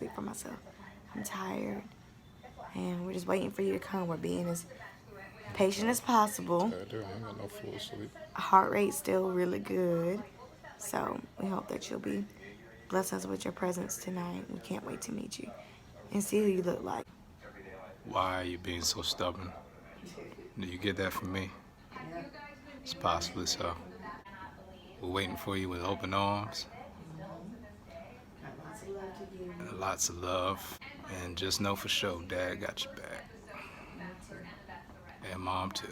sleep for myself. I'm tired. And we're just waiting for you to come. We're being as patient as possible. I ain't got no full sleep. Heart rate's still really good. So we hope that you'll be bless us with your presence tonight. We can't wait to meet you and see who you look like. Why are you being so stubborn? Do you get that from me? It's possibly so. We're waiting for you with open arms. And lots of love. And just know for sure, Dad got your back. And Mom too.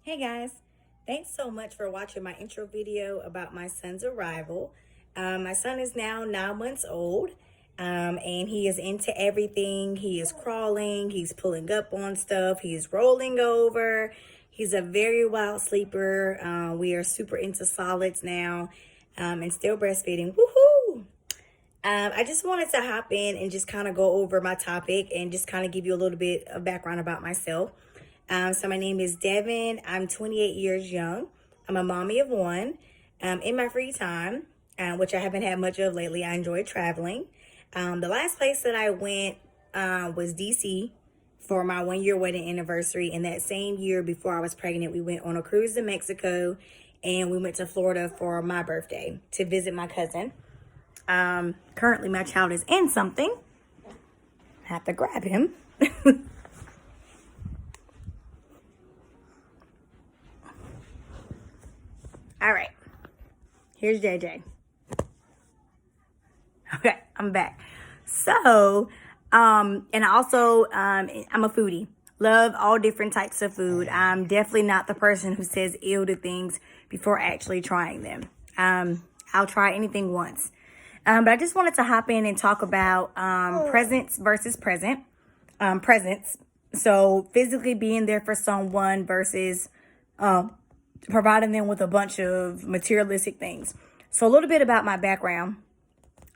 Hey guys, thanks so much for watching my intro video about my son's arrival. My son is now 9 months old, and he is into everything. He is crawling, he's pulling up on stuff, he's rolling over. He's a very wild sleeper. We are super into solids now, and still breastfeeding. Woohoo! I just wanted to hop in and just kind of go over my topic and just kind of give you a little bit of background about myself. So my name is Devin. I'm 28 years young. I'm a mommy of one. In my free time, which I haven't had much of lately, I enjoy traveling. The last place that I went was DC for my 1-year wedding anniversary. And that same year before I was pregnant, we went on a cruise to Mexico and we went to Florida for my birthday to visit my cousin. Currently my child is in something. I have to grab him. All right, here's JJ. Okay, I'm back. So, and also, I'm a foodie. Love all different types of food. I'm definitely not the person who says ew to things before actually trying them. I'll try anything once. But I just wanted to hop in and talk about presence versus presence. So physically being there for someone versus providing them with a bunch of materialistic things. So a little bit about my background.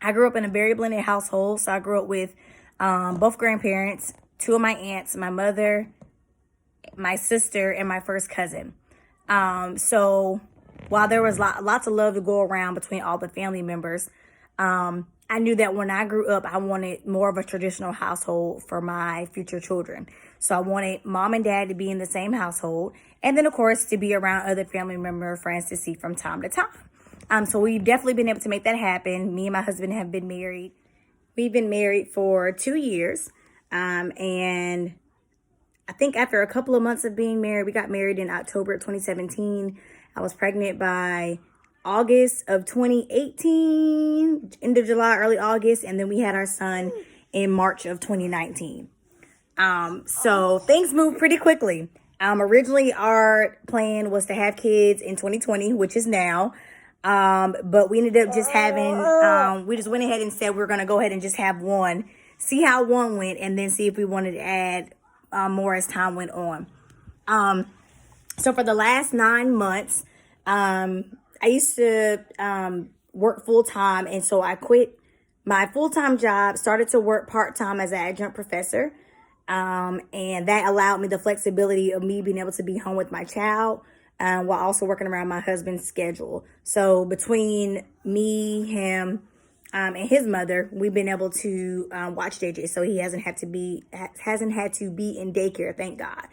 I grew up in a very blended household. So I grew up with both grandparents, 2 of my aunts, my mother, my sister, and my first cousin. So while there was lots of love to go around between all the family members, I knew that when I grew up, I wanted more of a traditional household for my future children. So I wanted mom and dad to be in the same household. And then, of course, to be around other family member friends to see from time to time. So we've definitely been able to make that happen. Me and my husband have been married. We've been married for 2 years. And I think after a couple of months of being married, we got married in October 2017. I was pregnant by August of 2018, end of July, early August, and then we had our son in March of 2019. So things moved pretty quickly. Originally our plan was to have kids in 2020, which is now. But we ended up just having, we just went ahead and said we're going to go ahead and just have one, see how one went, and then see if we wanted to add more as time went on. So for the last 9 months, I used to work full-time, and so I quit my full-time job, started to work part-time as an adjunct professor, and that allowed me the flexibility of me being able to be home with my child while also working around my husband's schedule. So between me, him, and his mother, we've been able to watch JJ, so he hasn't had to be in daycare, thank God.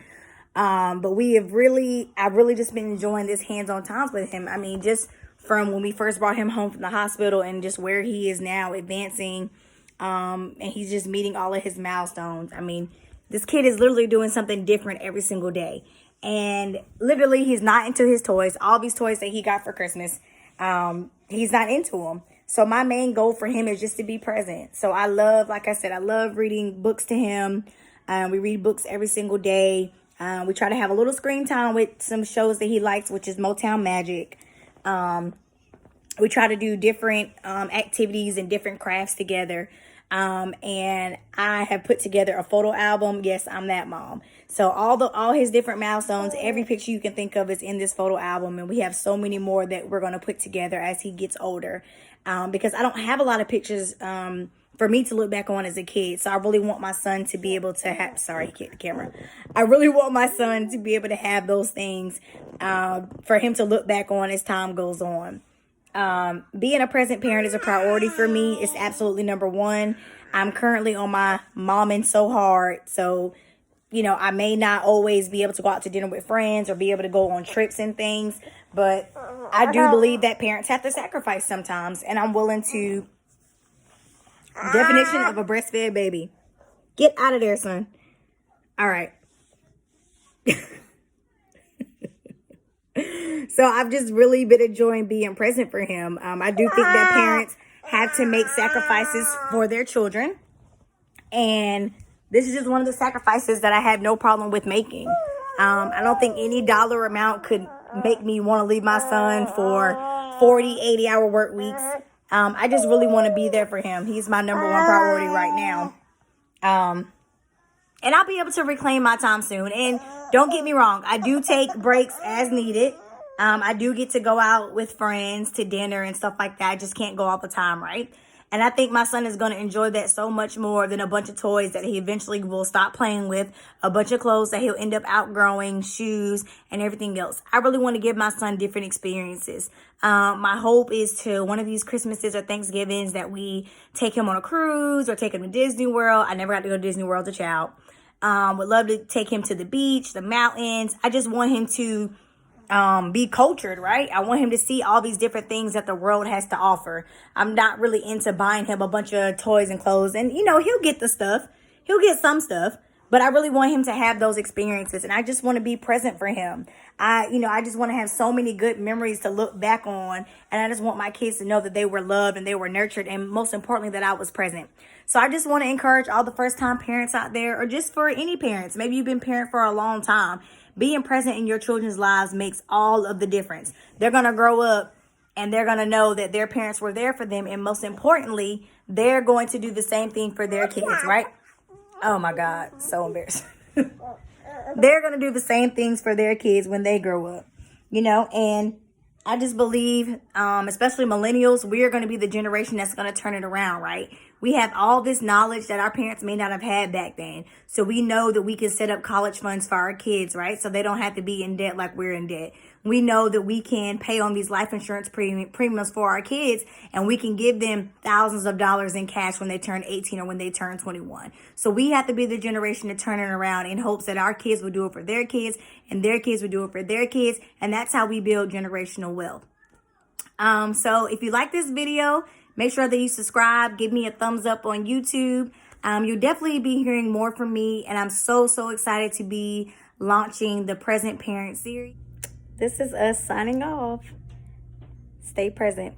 But I've really just been enjoying this hands-on times with him. I mean, just from when we first brought him home from the hospital and just where he is now advancing, and he's just meeting all of his milestones. I mean, this kid is literally doing something different every single day. And literally, he's not into his toys. All these toys that he got for Christmas, he's not into them. So my main goal for him is just to be present. So I love reading books to him. We read books every single day. We try to have a little screen time with some shows that he likes, which is Motown Magic. We try to do different activities and different crafts together. And I have put together a photo album. Yes, I'm that mom. So all his different milestones, every picture you can think of is in this photo album, and we have so many more that we're going to put together as he gets older. Because I don't have a lot of pictures for me to look back on as a kid. So I really want my son to be able to have, sorry, hit the camera. I really want my son to be able to have those things for him to look back on as time goes on. Being a present parent is a priority for me. It's absolutely number one. I'm currently on my momming so hard. So, you know, I may not always be able to go out to dinner with friends or be able to go on trips and things, but I do believe that parents have to sacrifice sometimes, and I'm willing to. Definition of a breastfed baby. Get out of there, son. All right. So I've just really been enjoying being present for him. I do think that parents have to make sacrifices for their children. And this is just one of the sacrifices that I have no problem with making. I don't think any dollar amount could make me want to leave my son for 40, 80-hour work weeks. I just really want to be there for him. He's my number one priority right now. And I'll be able to reclaim my time soon. And don't get me wrong, I do take breaks as needed. I do get to go out with friends to dinner and stuff like that. I just can't go all the time, right? And I think my son is going to enjoy that so much more than a bunch of toys that he eventually will stop playing with, a bunch of clothes that he'll end up outgrowing, shoes, and everything else. I really want to give my son different experiences. My hope is to one of these Christmases or Thanksgivings that we take him on a cruise or take him to Disney World. I never got to go to Disney World as a child. Would love to take him to the beach, the mountains. I just want him to be cultured, right? I want him to see all these different things that the world has to offer. I'm not really into buying him a bunch of toys and clothes, and you know, he'll get the stuff. He'll get some stuff, but I really want him to have those experiences, and I just want to be present for him. I just want to have so many good memories to look back on, and I just want my kids to know that they were loved and they were nurtured, and most importantly, that I was present. So I just want to encourage all the first-time parents out there, or just for any parents. Maybe you've been parent for a long time. Being present in your children's lives makes all of the difference. They're going to grow up and they're going to know that their parents were there for them. And most importantly, they're going to do the same thing for their kids, right? Oh my God, so embarrassing. They're going to do the same things for their kids when they grow up, you know, and I just believe, especially millennials, we are going to be the generation that's going to turn it around, right? We have all this knowledge that our parents may not have had back then. So we know that we can set up college funds for our kids, right? So they don't have to be in debt like we're in debt. We know that we can pay on these life insurance premiums for our kids, and we can give them thousands of dollars in cash when they turn 18 or when they turn 21. So we have to be the generation to turn it around in hopes that our kids will do it for their kids and their kids will do it for their kids. And that's how we build generational wealth. So if you like this video, make sure that you subscribe, give me a thumbs up on YouTube. You'll definitely be hearing more from me, and I'm so excited to be launching the Present Parent series. This is us signing off. Stay present.